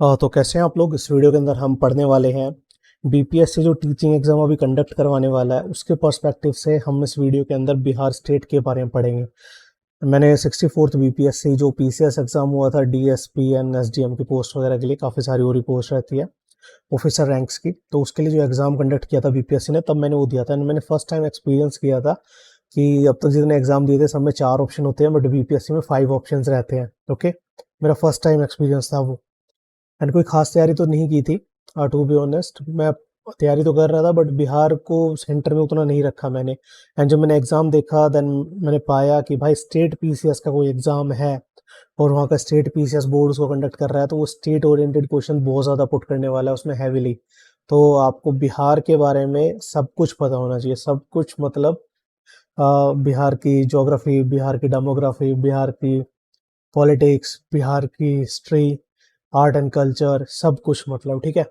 तो कैसे हैं आप लोग। इस वीडियो के अंदर हम पढ़ने वाले हैं बीपीएससी जो टीचिंग एग्जाम अभी कंडक्ट करवाने वाला है उसके पर्सपेक्टिव से हम इस वीडियो के अंदर बिहार स्टेट के बारे में पढ़ेंगे। मैंने 64th बीपीएससी जो पीसीएस एग्जाम हुआ था डीएसपी एंड एसडीएम की पोस्ट वगैरह के लिए, काफ़ी सारी और पोस्ट रहती है ऑफिसर रैंक्स की, तो उसके लिए जो एग्ज़ाम कंडक्ट किया था बीपीएससी ने तब मैंने वो दिया था। मैंने फर्स्ट टाइम एक्सपीरियंस किया था कि अब तक जितने एग्जाम दिए थे सब में 4 ऑप्शन होते हैं बट बीपीएससी में 5 ऑप्शन रहते हैं। ओके, मेरा फर्स्ट टाइम एक्सपीरियंस था वो। मैंने कोई खास तैयारी तो नहीं की थी, टू बी ऑनेस्ट। मैं तैयारी तो कर रहा था बट बिहार को सेंटर में उतना नहीं रखा मैंने। एंड जब मैंने एग्ज़ाम देखा देन मैंने पाया कि भाई स्टेट पीसीएस का कोई एग्ज़ाम है और वहाँ का स्टेट पीसीएस बोर्ड उसको कंडक्ट कर रहा है, तो वो स्टेट ओरिएंटेड क्वेश्चन बहुत ज़्यादा पुट करने वाला है उसमें हैविली। तो आपको बिहार के बारे में सब कुछ पता होना चाहिए, सब कुछ मतलब बिहार की ज्योग्राफी, बिहार की डेमोग्राफी, बिहार की पॉलिटिक्स, बिहार की हिस्ट्री, आर्ट एंड कल्चर, सब कुछ मतलब। ठीक है,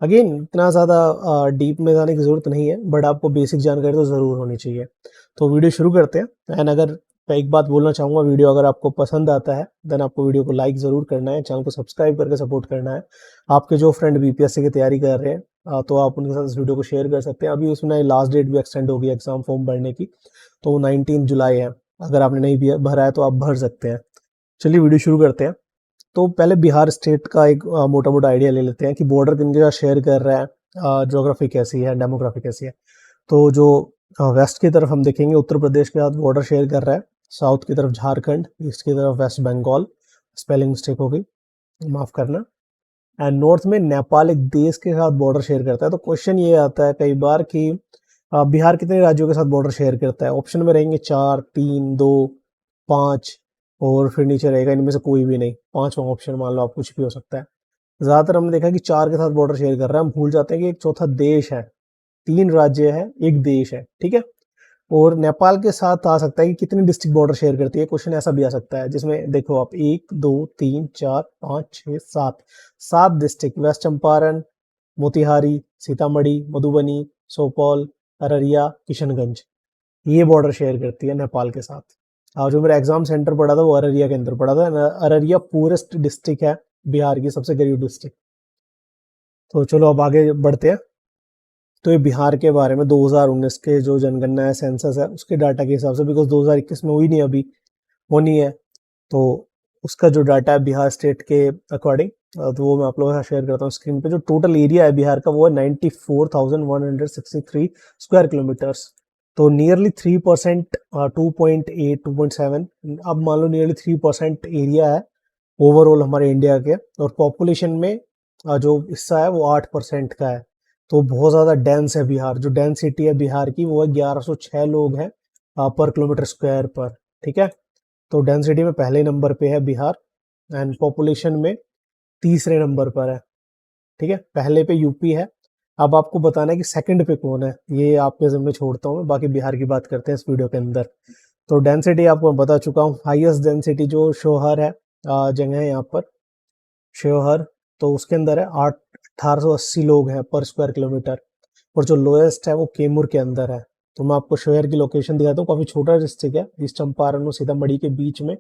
अगेन इतना ज़्यादा डीप में जाने की ज़रूरत नहीं है बट आपको बेसिक जानकारी तो ज़रूर होनी चाहिए। तो वीडियो शुरू करते हैं। एंड अगर मैं एक बात बोलना चाहूँगा, वीडियो अगर आपको पसंद आता है देन आपको वीडियो को लाइक ज़रूर करना है, चैनल को सब्सक्राइब करके सपोर्ट करना है। आपके जो फ्रेंड बीपीएससी की तैयारी कर रहे हैं तो आप उनके साथ इस वीडियो को शेयर कर सकते हैं। अभी उसमें लास्ट डेट भी एक्सटेंड होगी एग्जाम फॉर्म भरने की, तो 19 जुलाई है। अगर आपने नहीं भरा है तो आप भर सकते हैं। चलिए वीडियो शुरू करते हैं। तो पहले बिहार स्टेट का एक मोटा मोटा आइडिया ले लेते हैं कि बॉर्डर किन के साथ शेयर कर रहा है, ज्योग्राफी कैसी है, डेमोग्राफी कैसी है। तो जो वेस्ट की तरफ हम देखेंगे उत्तर प्रदेश के साथ बॉर्डर शेयर कर रहा है, साउथ की तरफ झारखंड, ईस्ट की तरफ वेस्ट बंगाल, स्पेलिंग मिस्टेक हो गई, माफ करना। एंड नॉर्थ में नेपाल एक देश के साथ बॉर्डर शेयर करता है। तो क्वेश्चन ये आता है कई बार कि बिहार कितने राज्यों के साथ बॉर्डर शेयर करता है। ऑप्शन में रहेंगे 4, 3, 2, 5 और फिर नीचे रहेगा इनमें से कोई भी नहीं, पांचवा ऑप्शन मान लो आप, कुछ भी हो सकता है। ज्यादातर हमने देखा कि 4 के साथ बॉर्डर शेयर कर रहा है, हम भूल जाते हैं कि एक चौथा देश है, 3 राज्य है, एक देश है। ठीक है, और नेपाल के साथ आ सकता है कि कितनी डिस्ट्रिक्ट बॉर्डर शेयर करती है। क्वेश्चन ऐसा भी आ सकता है जिसमें देखो आप 1, 2, 3, 4, 5, 6, 7, 7 डिस्ट्रिक्ट, वेस्ट चंपारण, मोतिहारी, सीतामढ़ी, मधुबनी, सुपौल, अररिया, किशनगंज, ये बॉर्डर शेयर करती है नेपाल के साथ। और जो मेरा एग्जाम सेंटर पड़ा था वो अररिया के अंदर पड़ा था। अररिया पूरेस्ट डिस्ट्रिक्ट है बिहार की, सबसे करीब डिस्ट्रिक्ट। तो चलो अब आगे बढ़ते हैं। तो ये बिहार के बारे में 2019 के जो जनगणना है, सेंसस है, उसके डाटा के हिसाब से, बिकॉज 2021 में हुई नहीं अभी, होनी है, तो उसका जो डाटा है बिहार स्टेट के अकॉर्डिंग, तो वो मैं आप लोगों के साथ शेयर करता हूँ स्क्रीन पे। जो टोटल एरिया है बिहार का वो है 94,163 स्क्वायर किलोमीटर्स। तो नियरली 3%, 2.8, 2.7, अब मान लो नियरली 3% एरिया है ओवरऑल हमारे इंडिया के। और पॉपुलेशन में जो हिस्सा है वो 8% का है। तो बहुत ज़्यादा डेंस है बिहार। जो डेंसिटी है बिहार की वो है 1106 लोग हैं पर किलोमीटर स्क्वायर पर। ठीक है, तो डेंसिटी में पहले नंबर पे है बिहार एंड पॉपुलेशन में तीसरे नंबर पर है। ठीक है, पहले पे यूपी है। अब आपको बताना है कि सेकंड पे कौन है, ये आपके जिम्मे छोड़ता हूँ। बाकी बिहार की बात करते हैं इस वीडियो के अंदर। तो डेंसिटी आपको मैं बता चुका हूँ। हाईएस्ट डेंसिटी जो शोहर है, जगह है यहाँ पर शेवहर, तो उसके अंदर है 1880 लोग हैं पर स्क्वायर किलोमीटर। और जो लोएस्ट है वो केमुर के अंदर है। तो मैं आपको शहर की लोकेशन दिखाता हूँ, काफी छोटा डिस्ट्रिक्ट है, ईस्ट चंपारण और सीतामढ़ी के बीच में,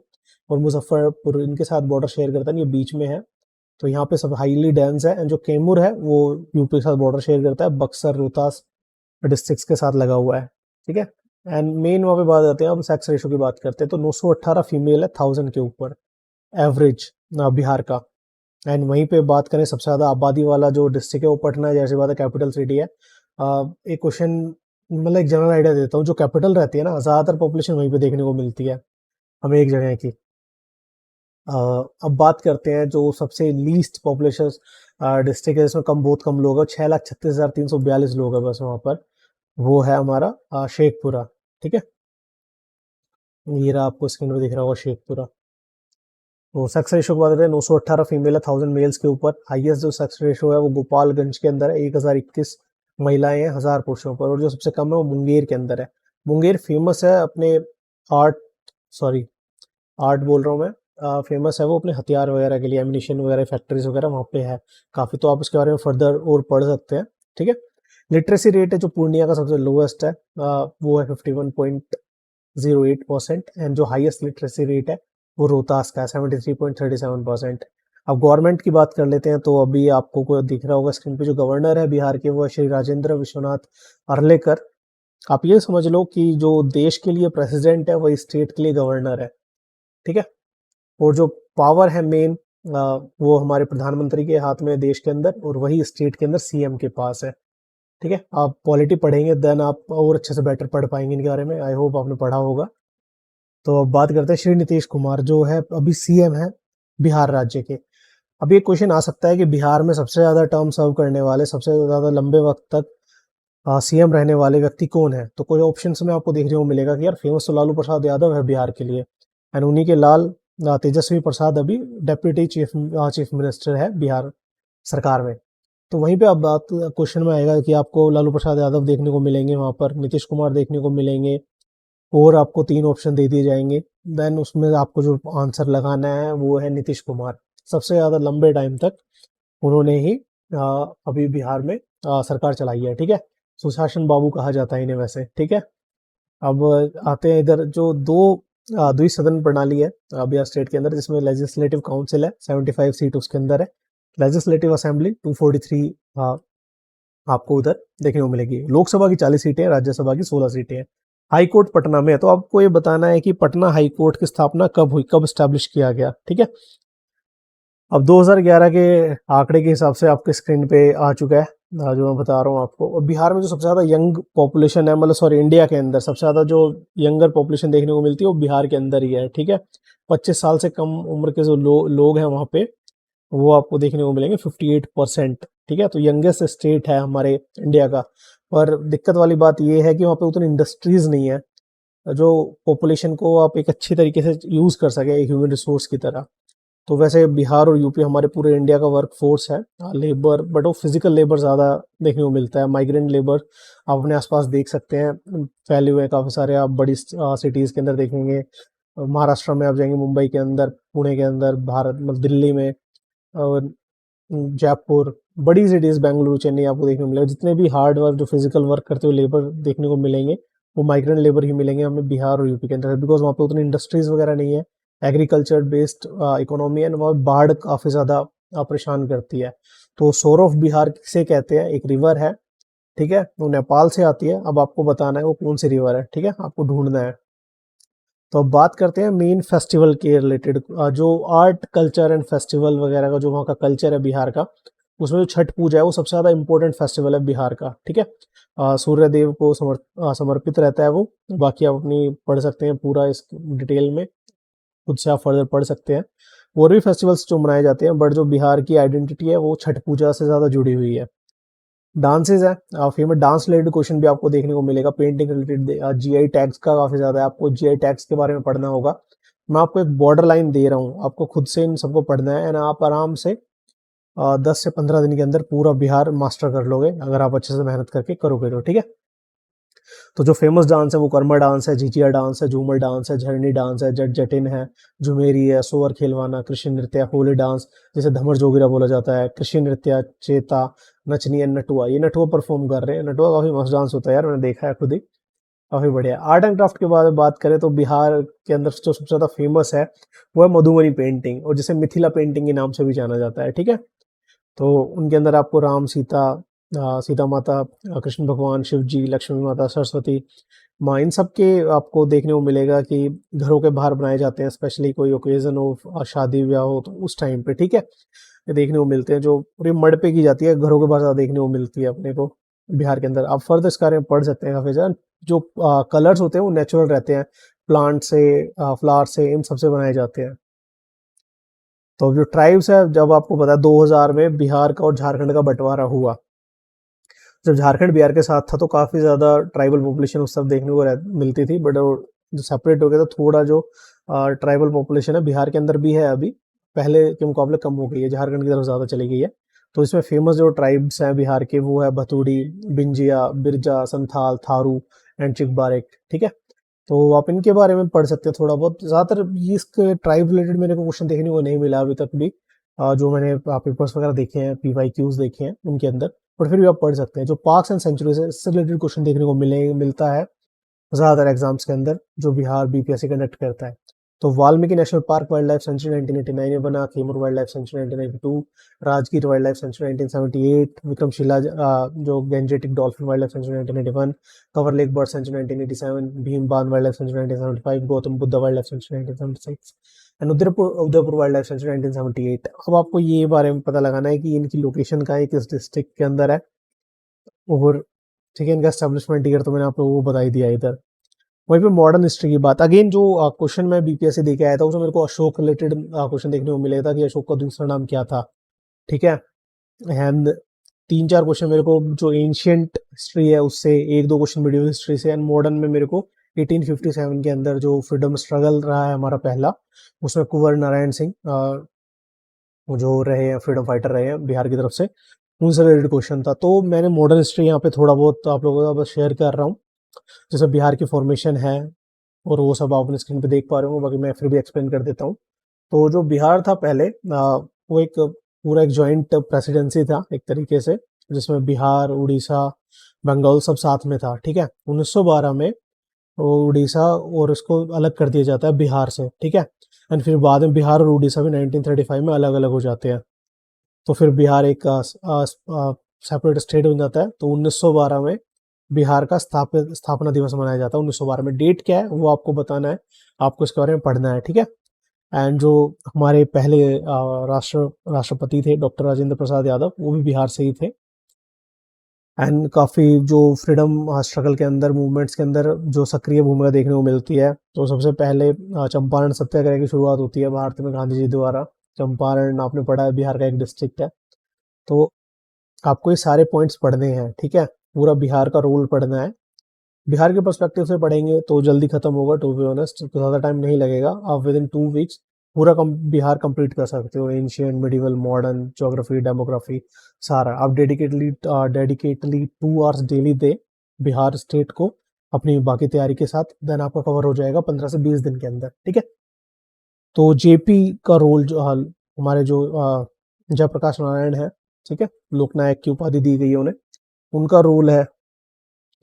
और मुजफ्फरपुर इनके साथ बॉर्डर शेयर करता है, ये बीच में है। तो यहाँ पे सब हाईली डेंस है। एंड जो केमुर है वो यूपी के साथ बॉर्डर शेयर करता है, बक्सर, रोहतास डिस्ट्रिक्ट्स के साथ लगा हुआ है। ठीक है, एंड मेन वहाँ पे बात आते हैं, अब सेक्स रेशो की बात करते हैं। तो 918 फीमेल है 1000 के ऊपर एवरेज बिहार का। एंड वहीं पे बात करें सबसे ज़्यादा आबादी वाला जो डिस्ट्रिक्ट है वो पटना है, जैसे बात है कैपिटल सिटी है। एक क्वेश्चन, मतलब एक जनरल आइडिया देता हूँ, जो कैपिटल रहती है ना, ज़्यादातर पॉपुलेशन वहीं पे देखने को मिलती है हमें एक जगह की। अब बात करते हैं जो सबसे लीस्ट पॉपुलेशन डिस्ट्रिक्ट है, इसमें बहुत कम लोग हैं, 6,36,342 लोग हैं बस वहाँ पर। वो है हमारा शेखपुरा। ठीक है, ये रहा, आपको स्क्रीन पर दिख रहा होगा शेखपुरा। तो सेक्स रेशो की बात करें, 918 फीमेल है 1000 मेल्स के ऊपर। हाईएस्ट जो सेक्स रेशो है वो गोपालगंज के अंदर है, 1021 महिलाएं हैं 1000 पुरुषों पर। और जो सबसे कम है वो मुंगेर के अंदर है। मुंगेर फेमस है अपने आर्ट, सॉरी आर्ट बोल रहा हूँ मैं, फेमस है वो अपने हथियार वगैरह के लिए, एमिनिशन वगैरह फैक्ट्रीज वगैरह वहाँ पे है काफ़ी। तो आप इसके बारे में फर्दर और पढ़ सकते हैं। ठीक है, लिटरेसी रेट है जो पूर्णिया का सबसे लोएस्ट है, वो है 51.08%। एंड जो हाईएस्ट लिटरेसी रेट है वो रोहतास का है 73.37%। अब गवर्नमेंट की बात कर लेते हैं, तो अभी आपको को दिख रहा होगा स्क्रीन पे, जो गवर्नर है बिहार के वो है श्री राजेंद्र विश्वनाथ अर्लेकर। आप ये समझ लो कि जो देश के लिए प्रेसिडेंट है वही स्टेट के लिए गवर्नर है, ठीक है। और जो पावर है मेन, वो हमारे प्रधानमंत्री के हाथ में है देश के अंदर, और वही स्टेट के अंदर सीएम के पास है, ठीक है। आप पॉलिटी पढ़ेंगे देन आप और अच्छे से बेटर पढ़ पाएंगे इनके बारे में, आई होप आपने पढ़ा होगा। तो अब बात करते हैं श्री नीतीश कुमार, जो है अभी सीएम है बिहार राज्य के। अब ये क्वेश्चन आ सकता है कि बिहार में सबसे ज्यादा टर्म सर्व करने वाले, सबसे ज्यादा लंबे वक्त तक सीएम रहने वाले व्यक्ति कौन है। तो कोई ऑप्शंस में आपको देखने को मिलेगा कि यार फेमस तो लालू प्रसाद यादव है बिहार के लिए, एंड उन्हीं के लाल तेजस्वी प्रसाद अभी डेप्यूटी चीफ मिनिस्टर है बिहार सरकार में। तो वहीं पे अब बात क्वेश्चन में आएगा कि आपको लालू प्रसाद यादव देखने को मिलेंगे, वहां पर नीतीश कुमार देखने को मिलेंगे, और आपको 3 ऑप्शन दे दिए जाएंगे। देन उसमें आपको जो आंसर लगाना है वो है नीतीश कुमार। सबसे ज़्यादा लंबे टाइम तक उन्होंने ही अभी बिहार में सरकार चलाई है, ठीक है। सुशासन बाबू कहा जाता है इन्हें वैसे, ठीक है। अब आते हैं इधर, जो द्विसदन प्रणाली है बिहार स्टेट के अंदर, जिसमें लेजिस्लेटिव काउंसिल है 75 सीट उसके अंदर है, लेजिस्लेटिव असेंबली 243 आपको उधर देखने को मिलेगी। लोकसभा की 40 सीटें, राज्यसभा की 16 सीटें हैं। हाई कोर्ट पटना में है। तो आपको ये बताना है कि पटना हाई कोर्ट की स्थापना कब हुई, कब स्टैब्लिश किया गया, ठीक है। अब 2011 के आंकड़े के हिसाब से आपके स्क्रीन पे आ चुका है जो मैं बता रहा हूँ आपको। और बिहार में जो सबसे ज़्यादा यंग पॉपुलेशन है, मतलब सॉरी इंडिया के अंदर सबसे ज़्यादा जो यंगर पॉपुलेशन देखने को मिलती है वो बिहार के अंदर ही है, ठीक है। 25 साल से कम उम्र के जो लोग हैं वहाँ पे, वो आपको देखने को मिलेंगे 58%, ठीक है। तो यंगेस्ट स्टेट है हमारे इंडिया का। पर दिक्कत वाली बात ये है कि वहाँ पे उतनी इंडस्ट्रीज नहीं है जो पॉपुलेशन को आप एक अच्छी तरीके से यूज़ कर सके एक ह्यूमन रिसोर्स की तरह। तो वैसे बिहार और यूपी हमारे पूरे इंडिया का वर्क फोर्स है लेबर, बट वो फिजिकल लेबर ज़्यादा देखने को मिलता है। माइग्रेंट लेबर आप अपने आसपास देख सकते हैं, फैले हुए हैं काफ़ी सारे। आप बड़ी सिटीज़ के अंदर देखेंगे, महाराष्ट्र में आप जाएंगे, मुंबई के अंदर, पुणे के अंदर, भारत मतलब दिल्ली में, और जयपुर, बड़ी सिटीज़ बेंगलुरु, चेन्नई आपको देखने को मिलेगा। जितने भी हार्ड वर्क जो फिजिकल वर्क करते हुए लेबर देखने को मिलेंगे वो माइग्रेंट लेबर ही मिलेंगे हमें बिहार और यूपी के अंदर, बिकॉज वहाँ पे उतनी इंडस्ट्रीज वगैरह नहीं है। एग्रीकल्चर बेस्ड इकोनॉमी है, वहाँ बाढ़ काफ़ी ज़्यादा परेशान करती है। तो सोर ऑफ बिहार से कहते हैं, एक रिवर है, ठीक है, वो नेपाल से आती है। अब आपको बताना है वो कौन सी रिवर है, ठीक है, आपको ढूंढना है। तो अब बात करते हैं मेन फेस्टिवल के रिलेटेड, जो आर्ट कल्चर एंड फेस्टिवल वगैरह का जो वहाँ का कल्चर है बिहार का, उसमें जो छठ पूजा है वो सबसे ज़्यादा इंपॉर्टेंट फेस्टिवल है बिहार का, ठीक है। सूर्य देव को समर्पित रहता है वो। बाकी आप अपनी पढ़ सकते हैं पूरा इस डिटेल में, खुद से आप फर्दर पढ़ सकते हैं। और भी फेस्टिवल्स जो मनाए जाते हैं, बट जो बिहार की आइडेंटिटी है वो छठ पूजा से ज़्यादा जुड़ी हुई है। डांसेज है, फेमस डांस रिलेटेड क्वेश्चन भी आपको देखने को मिलेगा। पेंटिंग रिलेटेड जीआई टैग्स का काफी ज्यादा है, आपको जीआई टैग्स के बारे में पढ़ना होगा। मैं आपको एक बॉर्डर लाइन दे रहा हूँ, आपको खुद से इन सबको पढ़ना है, एंड आप आराम से 10 से 15 दिन के अंदर पूरा बिहार मास्टर कर लोगे अगर आप अच्छे से मेहनत करके करोगे तो, ठीक है। तो जो फेमस डांस है वो कर्मा डांस है, झिझिया डांस है, झूमर डांस है, झरनी डांस है, जट जटिन है, झुमेरी है, सोवर खेलवाना, कृषि नृत्य, होली डांस जिसे धमर जोगिरा बोला जाता है, कृषि नृत्य, चेता, नचनी, नटुआ। ये नटुआ परफॉर्म कर रहे हैं। नटुआ काफी मस्त डांस होता है यार, मैंने देखा है खुद ही, काफी बढ़िया। आर्ट एंड क्राफ्ट के बारे में बात करें तो बिहार के अंदर जो सबसे ज्यादा फेमस है वो है मधुबनी पेंटिंग, और जिसे मिथिला पेंटिंग के नाम से भी जाना जाता है, ठीक है। तो उनके अंदर आपको राम सीता, सीता माता, कृष्ण भगवान, शिव जी, लक्ष्मी माता, सरस्वती माँ, इन सब के आपको देखने को मिलेगा कि घरों के बाहर बनाए जाते हैं, स्पेशली कोई ओकेजन हो, शादी ब्याह हो तो उस टाइम पे, ठीक है, ये देखने को मिलते हैं। जो पूरी मड पे की जाती है, घरों के बाहर ज़्यादा देखने को मिलती है अपने को बिहार के अंदर। आप फर्दर इस बारे में पढ़ सकते हैं काफ़ी ज़्यादा। जो कलर्स होते हैं वो नेचुरल रहते हैं, प्लांट से, फ्लावर से, इन सबसे बनाए जाते हैं। तो जो ट्राइब्स है, जब आपको पता है 2000 में बिहार का और झारखंड का बंटवारा हुआ, जब झारखंड बिहार के साथ था तो काफ़ी ज़्यादा ट्राइबल पॉपुलेशन उस सब देखने को मिलती थी, बट जो सेपरेट हो गया तो थोड़ा जो ट्राइबल पॉपुलेशन है बिहार के अंदर भी है अभी, पहले के मुकाबले कम हो गई है, झारखंड की तरफ ज़्यादा चली गई है। तो इसमें फेमस जो ट्राइब्स हैं बिहार के वो है भतूड़ी, बिंजिया, बिरजा, संथाल, थारू एंड चिकबारेक, ठीक है। तो आप इनके बारे में पढ़ सकते हैं थोड़ा बहुत। ज़्यादातर ये इसके ट्राइब रिलेटेड मेरे को क्वेश्चन देखने को नहीं मिला अभी तक भी, जो मैंने पेपर्स वगैरह देखे हैं, PYQs देखे हैं उनके अंदर, पर फिर भी आप पढ़ सकते हैं। जो पार्क्स एंड सेंचुरीज है, इससे रिलेटेड क्वेश्चन देखने को मिलता है ज़्यादातर एग्जाम्स के अंदर जो बिहार BPSC कंडक्ट करता है। तो Valmiki national park wild life sanctuary 1989 में बना, Kaimur wild life sanctuary 1992, Rajgir wild life sanctuary 1978, Vikramshila जो gangetic dolphin wild life sanctuary 1991, Kanwar lake bird sanctuary 1987, Bhim Bandh wild life sanctuary 1975, Gautam Buddha wild life sanctuary 1976 and Udaipur wild life sanctuary 1978। अब आपको ये बारे में पता लगाना है कि इनकी लोकेशन कहाँ है, किस डिस्ट्रिक्ट के अंदर है, और ठीक है, इनका एस्टेब्लिशमेंट ईयर तो मैंने आपको वो बता ही दिया इधर। वहीं पे मॉडर्न हिस्ट्री की बात, अगेन जो क्वेश्चन मैं बीपीएससी दे के आया था उसमें मेरे को अशोक रिलेटेड क्वेश्चन देखने को मिला था कि अशोक का दूसरा नाम क्या था, ठीक है। एंड 3-4 क्वेश्चन मेरे को जो एंशियंट हिस्ट्री है उससे, 1-2 क्वेश्चन मिडिवल हिस्ट्री से, एंड मॉडर्न में मेरे को 1857 के अंदर जो फ्रीडम स्ट्रगल रहा है हमारा पहला, उसमें कुंवर नारायण सिंह जो रहे हैं फ्रीडम फाइटर रहे हैं बिहार की तरफ से, उनसे रिलेटेड क्वेश्चन था। तो मैंने मॉडर्न हिस्ट्री यहाँ पे थोड़ा बहुत आप लोगों का बस शेयर कर रहा हूँ, जैसे बिहार की फॉर्मेशन है और वो सब आप अपने स्क्रीन पे देख पा रहे हो, बाकी मैं फिर भी एक्सप्लेन कर देता हूँ। तो जो बिहार था पहले वो एक पूरा एक जॉइंट प्रेसिडेंसी था एक तरीके से, जिसमें बिहार, उड़ीसा, बंगाल सब साथ में था, ठीक है। 1912 में वो उड़ीसा और इसको अलग कर दिया जाता है बिहार से, ठीक है। एंड फिर बाद में बिहार और उड़ीसा भी 1935 में अलग अलग हो जाते हैं, तो फिर बिहार एक सेपरेट स्टेट बन जाता है। तो 1912 में बिहार का स्थापना दिवस मनाया जाता है। 1912 में डेट क्या है वो आपको बताना है, आपको इसके बारे में पढ़ना है, ठीक है। एंड जो हमारे पहले राष्ट्रपति थे डॉक्टर राजेंद्र प्रसाद यादव, वो भी बिहार से ही थे। एंड काफ़ी जो फ्रीडम स्ट्रगल के अंदर, मूवमेंट्स के अंदर जो सक्रिय भूमिका देखने को मिलती है, तो सबसे पहले चंपारण सत्याग्रह की शुरुआत होती है भारत में गांधी जी द्वारा। चंपारण आपने पढ़ा है बिहार का एक डिस्ट्रिक्ट है। तो आपको ये सारे पॉइंट्स पढ़ने हैं, ठीक है, पूरा बिहार का रोल पढ़ना है। बिहार के पर्सपेक्टिव से पढ़ेंगे तो जल्दी खत्म होगा, टू बी ऑनेस्ट, तो ज़्यादा टाइम नहीं लगेगा। आप विद इन 2 वीक्स पूरा बिहार कंप्लीट कर सकते हो, ancient, medieval, modern, geography, demography, सारा। आप डेडिकेटली 2 आवर्स डेली दे बिहार स्टेट को अपनी बाकी तैयारी के साथ, देन आपका कवर हो जाएगा 15 से 20 दिन के अंदर, ठीक है। तो जेपी का रोल जो हमारे जो जयप्रकाश नारायण है, ठीक है, लोकनायक की उपाधि दी गई है उन्हें, उनका रोल है,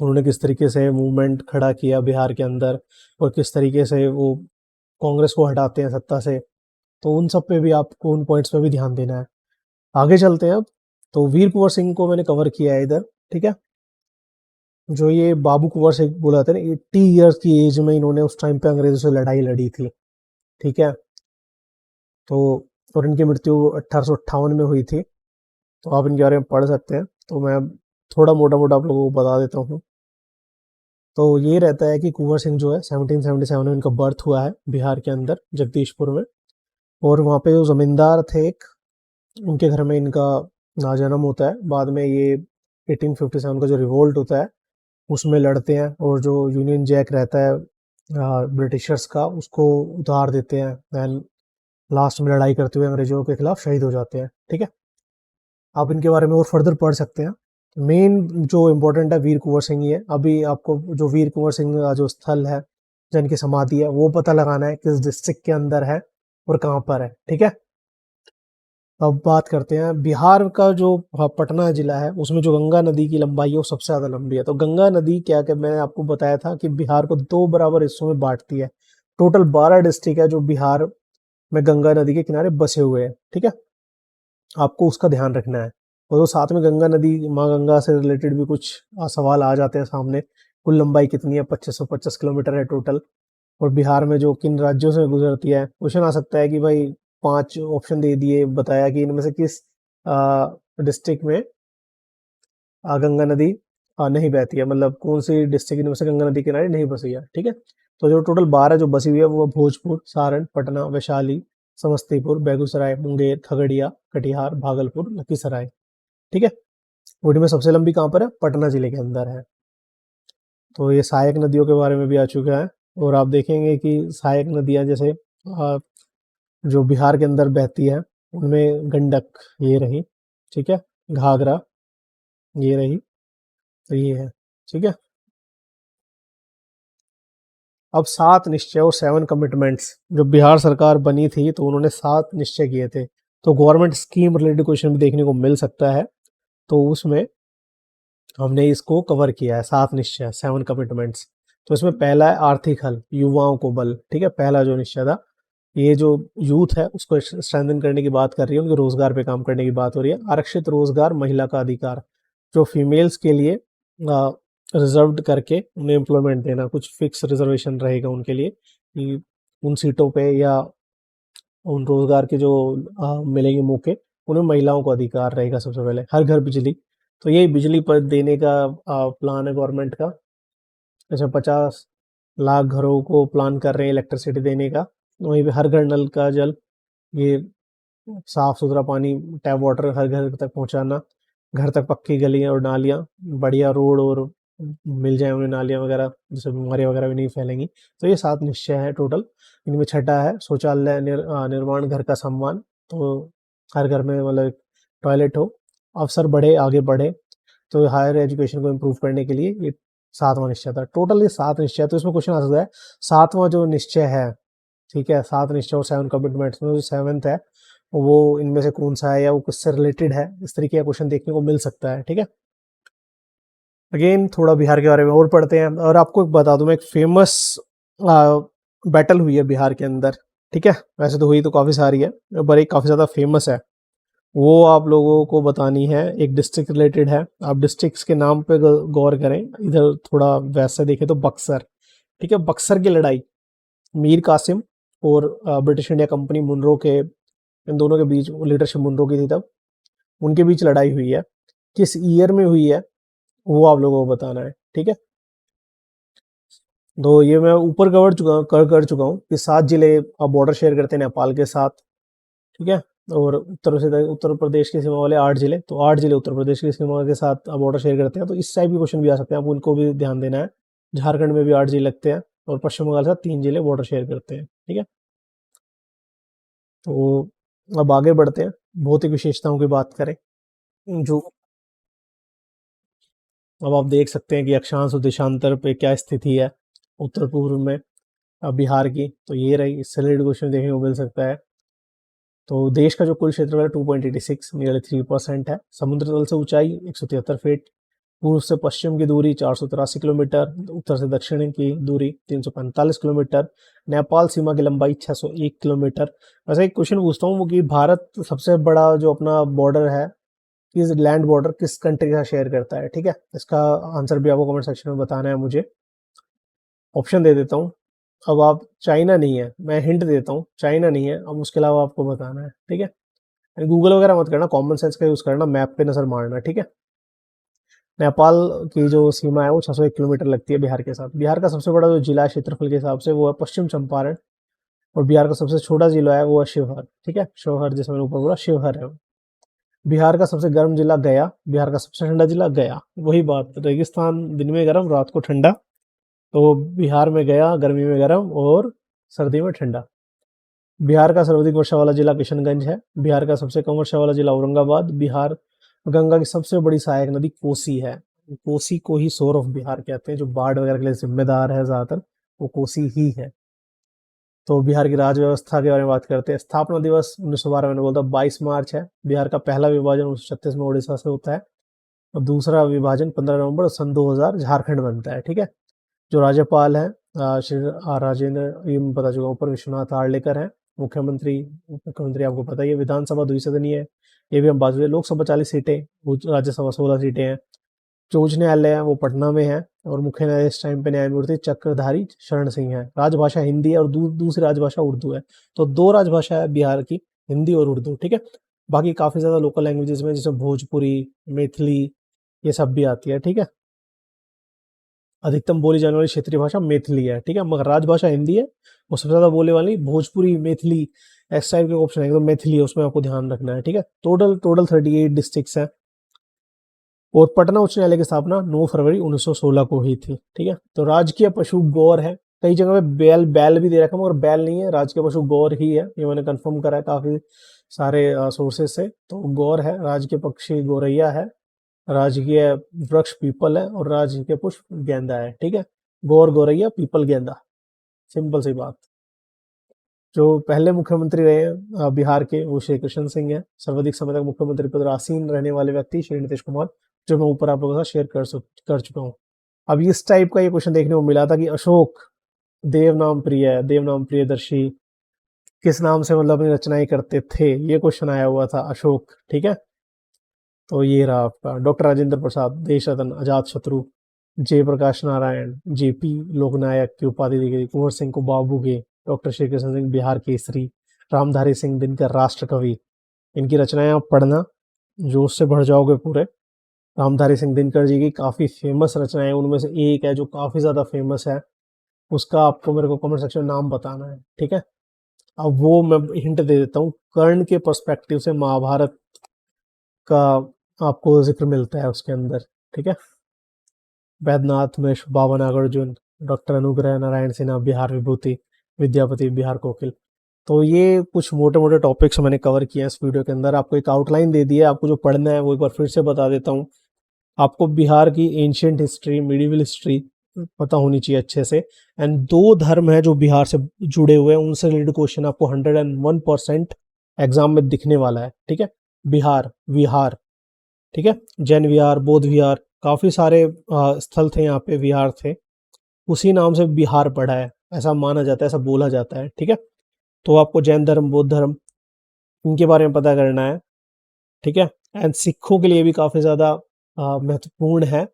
उन्होंने किस तरीके से मूवमेंट खड़ा किया बिहार के अंदर और किस तरीके से वो कांग्रेस को हटाते हैं सत्ता से। तो उन सब पे भी आपको, उन पॉइंट्स पे भी ध्यान देना है। आगे चलते हैं अब। तो वीर कुंवर सिंह को मैंने कवर किया है इधर, ठीक है। जो ये बाबू कुंवर सिंह बोला जाता है ना, 80 ईयर्स की एज में इन्होंने उस टाइम पे अंग्रेजों से लड़ाई लड़ी थी, ठीक है। तो और इनकी मृत्यु 1858 में हुई थी। तो आप इनके बारे में पढ़ सकते हैं। तो मैं थोड़ा मोटा मोटा आप लोगों को बता देता हूँ। तो ये रहता है कि कुंवर सिंह जो है 1777 में इनका बर्थ हुआ है बिहार के अंदर जगदीशपुर में, और वहाँ पे जो ज़मींदार थे एक, उनके घर में इनका जन्म होता है। बाद में ये 1857 का जो रिवोल्ट होता है उसमें लड़ते हैं, और जो यूनियन जैक रहता है ब्रिटिशर्स का, उसको उतार देते हैं। दैन लास्ट में लड़ाई करते हुए अंग्रेजों के खिलाफ शहीद हो जाते हैं, ठीक है। आप इनके बारे में और फर्दर पढ़ सकते हैं। मेन जो इम्पोर्टेंट है वीर कुंवर सिंह ही है। अभी आपको जो वीर कुंवर सिंह का जो स्थल है, जिनकी समाधि है, वो पता लगाना है किस डिस्ट्रिक्ट के अंदर है और कहाँ पर है, ठीक है। अब बात करते हैं बिहार का जो पटना जिला है, उसमें जो गंगा नदी की लंबाई है वो सबसे ज़्यादा लंबी है। तो गंगा नदी क्या क्या मैंने आपको बताया था कि बिहार को 2 बराबर हिस्सों में बांटती है। टोटल 12 डिस्ट्रिक्ट है जो बिहार में गंगा नदी के किनारे बसे हुए हैं, ठीक है। आपको उसका ध्यान रखना है। और वो साथ में गंगा नदी, माँ गंगा से रिलेटेड भी कुछ सवाल आ जाते हैं सामने। कुल लंबाई कितनी है? 2550 किलोमीटर है टोटल। और बिहार में जो किन राज्यों से गुजरती है, क्वेश्चन आ सकता है कि भाई 5 ऑप्शन दे दिए, बताया कि इनमें से किस डिस्ट्रिक्ट में गंगा नदी नहीं बहती है, मतलब कौन सी डिस्ट्रिक्ट इनमें से गंगा नदी के किनारे नहीं बसी है, ठीक है। तो जो टोटल 12 जो बसी हुई है वो भोजपुर, सारण, पटना, वैशाली, समस्तीपुर, बेगूसराय, मुंगेर, खगड़िया, कटिहार, भागलपुर, लखीसराय, ठीक है। उनमें में सबसे लंबी कहाँ पर है? पटना जिले के अंदर है। तो ये सहायक नदियों के बारे में भी आ चुका है। और आप देखेंगे कि सहायक नदियाँ जैसे जो बिहार के अंदर बहती है, उनमें गंडक ये रही, ठीक है, घाघरा ये रही, तो ये है, ठीक है। अब 7 निश्चय और 7 कमिटमेंट्स, जो बिहार सरकार बनी थी तो उन्होंने 7 निश्चय किए थे। तो गवर्नमेंट स्कीम रिलेटेड क्वेश्चन भी देखने को मिल सकता है। तो उसमें हमने इसको कवर किया है, 7 निश्चय, 7 कमिटमेंट्स। तो इसमें पहला है आर्थिक हल, युवाओं को बल, ठीक है, पहला जो निश्चय था, ये जो यूथ है उसको स्ट्रेंथन करने की बात कर रही है, उनके रोजगार पे काम करने की बात हो रही है। आरक्षित रोजगार, महिला का अधिकार, जो फीमेल्स के लिए रिजर्व्ड करके उन्हें एम्प्लॉयमेंट देना, कुछ फिक्स रिजर्वेशन रहेगा उनके लिए कि उन सीटों पे या उन रोजगार के जो मिलेंगे मौके, उन्हें महिलाओं को अधिकार रहेगा। सबसे पहले हर घर बिजली, तो यही बिजली पर देने का प्लान है गवर्नमेंट का। जैसे 50 लाख घरों को प्लान कर रहे हैं इलेक्ट्रिसिटी देने का। वहीं पे हर घर नल का जल, ये साफ सुथरा पानी, टैप वाटर हर घर तक पहुंचाना, घर तक पक्की गलियां और नालियां, बढ़िया रोड और मिल जाए उन्हें नालियां वगैरह, जिससे बीमारियां वगैरह भी नहीं फैलेंगी। तो ये 7 निश्चय है टोटल। इनमें छठा है शौचालय निर्माण, घर का सम्मान, तो हर घर में मतलब टॉयलेट हो, अवसर बढ़े, आगे बढ़े, तो हायर एजुकेशन को इम्प्रूव करने के लिए ये 7वां निश्चय था। टोटल ये 7 निश्चय है। तो इसमें क्वेश्चन आ सकता है 7वां जो निश्चय है, ठीक है, 7 निश्चय और 7 कमिटमेंट्स में जो 7th है वो इनमें से कौन सा है या वो किससे रिलेटेड है, इस तरीके का क्वेश्चन देखने को मिल सकता है। ठीक है, अगेन थोड़ा बिहार के बारे में और पढ़ते हैं। और आपको एक बता दूं, मैं एक फेमस बैटल हुई है बिहार के अंदर, ठीक है, वैसे तो हुई तो काफ़ी सारी है पर एक काफ़ी ज़्यादा फेमस है, वो आप लोगों को बतानी है। एक डिस्ट्रिक्ट रिलेटेड है, आप डिस्ट्रिक्ट्स के नाम पे गौर करें। इधर थोड़ा वैसे देखें तो बक्सर, ठीक है, बक्सर की लड़ाई मीर कासिम और ब्रिटिश इंडिया कंपनी मुनरो के, इन दोनों के बीच, लीडरशिप मुनरो की थी तब, उनके बीच लड़ाई हुई है। किस ईयर में हुई है वो आप लोगों को बताना है। ठीक है, तो ये मैं ऊपर कर चुका हूँ कि 7 जिले अब बॉर्डर शेयर करते हैं नेपाल के साथ, ठीक है, और उत्तर प्रदेश की सीमा वाले 8 जिले, तो 8 जिले उत्तर प्रदेश की सीमा के साथ बॉर्डर शेयर करते हैं। तो इस टाइप के क्वेश्चन भी आ सकते हैं, आपको उनको भी ध्यान देना है। झारखंड में भी 8 जिले लगते हैं और पश्चिम बंगाल के साथ 3 जिले बॉर्डर शेयर करते हैं। ठीक है, तो अब आगे बढ़ते हैं, भौतिक विशेषताओं की बात करें। जो अब आप देख सकते हैं कि अक्षांश और देशांतर पे क्या स्थिति है उत्तर पूर्व में बिहार की, तो ये रही, इससे रिलेटेड क्वेश्चन देखने को मिल सकता है। तो देश का जो कुल क्षेत्रफल है 2.86, नियरली 3% है। समुद्र तल से ऊंचाई 173 फीट, पूर्व से पश्चिम की दूरी 483 किलोमीटर, उत्तर से दक्षिण की दूरी 345 किलोमीटर, नेपाल सीमा की लंबाई 601 किलोमीटर। वैसे एक क्वेश्चन पूछता हूँ कि भारत सबसे बड़ा जो अपना बॉर्डर है, किस लैंड बॉर्डर किस कंट्री का शेयर करता है? ठीक है, इसका आंसर भी आपको कमेंट सेक्शन में बताना है मुझे। ऑप्शन दे देता हूँ। अब आप, चाइना नहीं है, मैं हिंट देता हूँ, चाइना नहीं है, अब उसके अलावा आपको बताना है। ठीक है, गूगल वगैरह मत करना, कॉमन सेंस का यूज करना, मैप पे नजर मारना। ठीक है, नेपाल की जो सीमा है वो 601 किलोमीटर लगती है बिहार के साथ। बिहार का सबसे बड़ा जो जिला है क्षेत्रफल के हिसाब से वो है पश्चिम चंपारण, और बिहार का सबसे छोटा जिला है वो है शिवहर। ठीक है, शिवहर जैसे मैंने ऊपर बोला, शिवहर है। बिहार का सबसे गर्म जिला गया, बिहार का सबसे ठंडा जिला गया। वही बात, रेगिस्तान दिन में गर्म, रात को ठंडा, तो बिहार में गया गर्मी में गर्म और सर्दी में ठंडा। बिहार का सर्वाधिक वर्षा वाला जिला किशनगंज है। बिहार का सबसे कम वर्षा वाला जिला औरंगाबाद। बिहार गंगा की सबसे बड़ी सहायक नदी कोसी है। कोसी को ही सोर ऑफ बिहार कहते हैं, जो बाढ़ वगैरह के लिए जिम्मेदार है ज्यादातर, वो कोसी ही है। तो बिहार की राज्य व्यवस्था के बारे में बात करते हैं। स्थापना दिवस 1912 मैंने बोलता 22 मार्च है। बिहार का पहला विभाजन 1936 में उड़ीसा से होता है, और दूसरा विभाजन 15 नवंबर सन 2000 झारखंड बनता है। ठीक है, जो राज्यपाल हैं श्री राजेंद्र, ये मैं बता चुका हूँ, ऊपर विश्वनाथ आर्लेकर हैं। मुख्यमंत्री आपको पता ही है। विधानसभा द्विसदनीय है, ये भी हम बात करें। लोकसभा 40 सीटें, राज्यसभा 16 सीटें हैं। जो उच्च न्यायालय है वो पटना में है, और मुख्य न्यायाधीश इस टाइम पे न्यायमूर्ति चक्रधारी शरण सिंह है। राजभाषा हिंदी है और दूसरी राजभाषा उर्दू है। तो 2 राजभाषा है बिहार की, हिंदी और उर्दू। ठीक है, बाकी काफी ज्यादा लोकल लैंग्वेजेस में, जैसे भोजपुरी, मैथिली, ये सब भी आती है। ठीक है, अधिकतम बोली जाने वाली क्षेत्रीय भाषा मैथिली है। ठीक है, मगर राजभाषा हिंदी है, और सबसे ज्यादा बोले वाली भोजपुरी, मैथिली, इस टाइप के ऑप्शन है तो मैथिली है, उसमें आपको ध्यान रखना है। ठीक है, टोटल टोटल 38 डिस्ट्रिक्ट्स हैं। और पटना उच्च न्यायालय की स्थापना 9 फरवरी 1916 को हुई थी। ठीक है, तो राजकीय पशु गौर है। कई जगह पे बैल बैल भी दे रखा है, मगर बैल नहीं है, राजकीय पशु गौर ही है, ये मैंने कंफर्म करा है काफी सारे सोर्सेस से। तो गौर है, राजकीय पक्षी गौरैया है, राजकीय वृक्ष पीपल है, और राजकीय पुष्प गेंदा है। ठीक है, गौर, गौरैया, पीपल, गेंदा, सिंपल सी बात। जो पहले मुख्यमंत्री रहे हैं बिहार के, वो श्री कृष्ण सिंह है। सर्वाधिक समय तक मुख्यमंत्री पद पर आसीन रहने वाले व्यक्ति श्री नीतीश कुमार, जो मैं ऊपर आप लोगों के साथ शेयर कर चुका हूँ। अब इस टाइप का ये क्वेश्चन देखने को मिला था कि अशोक देव नाम प्रियदर्शी किस नाम से मतलब अपनी रचनाएं करते थे, ये क्वेश्चन आया हुआ था अशोक। ठीक है, तो ये रहा आपका डॉक्टर राजेंद्र प्रसाद देश रत्न, अजात शत्रु, जयप्रकाश नारायण, जेपी लोकनायक की उपाधि दी गई, कुंवर सिंह को बाबू के, डॉक्टर श्री कृष्ण सिंह बिहार केसरी, रामधारी सिंह दिनकर राष्ट्र कवि। इनकी रचनाएं आप पढ़ना, जोश से भर जाओगे पूरे। रामधारी सिंह दिनकर जी की काफ़ी फेमस रचनाएं, उनमें से एक है जो काफ़ी ज़्यादा फेमस है, उसका आपको मेरे को कमेंट सेक्शन में नाम बताना है। ठीक है, अब वो मैं हिंट दे देता हूँ, कर्ण के पर्सपेक्टिव से महाभारत का आपको जिक्र मिलता है उसके अंदर। ठीक है, वैद्यनाथ मिश्र, बाबा नागार्जुन, डॉक्टर अनुग्रह नारायण सिन्हा बिहार विभूति, विद्यापति बिहार कोकिल। तो ये कुछ मोटे मोटे टॉपिक्स मैंने कवर किए हैं इस वीडियो के अंदर। आपको एक आउटलाइन दे दी है, आपको जो पढ़ना है वो एक बार फिर से बता देता हूँ। आपको बिहार की एंशियंट हिस्ट्री, मिडिवल हिस्ट्री पता होनी चाहिए अच्छे से। एंड दो धर्म है जो बिहार से जुड़े हुए हैं, उनसे रिलेटेड क्वेश्चन आपको 101% एग्जाम में दिखने वाला है। ठीक है, बिहार विहार, ठीक है, जैन विहार, बौद्ध विहार, काफ़ी सारे स्थल थे यहाँ पे, विहार थे, उसी नाम से बिहार पड़ा है, ऐसा माना जाता है, ऐसा बोला जाता है। ठीक है, तो आपको जैन धर्म, बौद्ध धर्म, इनके बारे में पता करना है। ठीक है, एंड सिखों के लिए भी काफ़ी ज़्यादा महत्वपूर्ण है